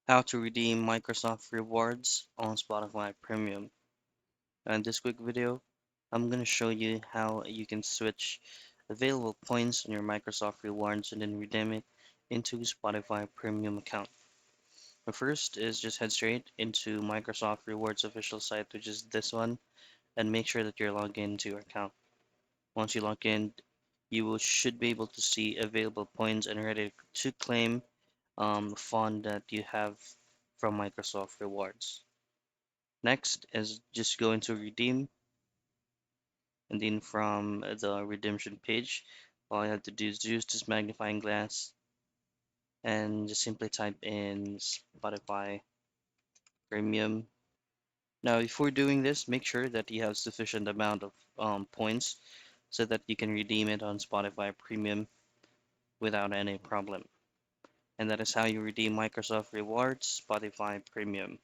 How to redeem Microsoft rewards on Spotify Premium. In this quick video, I'm going to show you how you can switch available points on your Microsoft rewards and then redeem it into Spotify Premium account. The first is just head straight into Microsoft Rewards official site, which is this one, and make sure that you're logged into your account. Once you log in, should be able to see available points and ready to claim fund that you have from Microsoft Rewards. Next is just go into redeem, and then from the redemption page, all you have to do is use this magnifying glass and just simply type in Spotify Premium. Now, before doing this, make sure that you have sufficient amount of points so that you can redeem it on Spotify Premium without any problem. And that is how you redeem Microsoft Rewards Spotify Premium.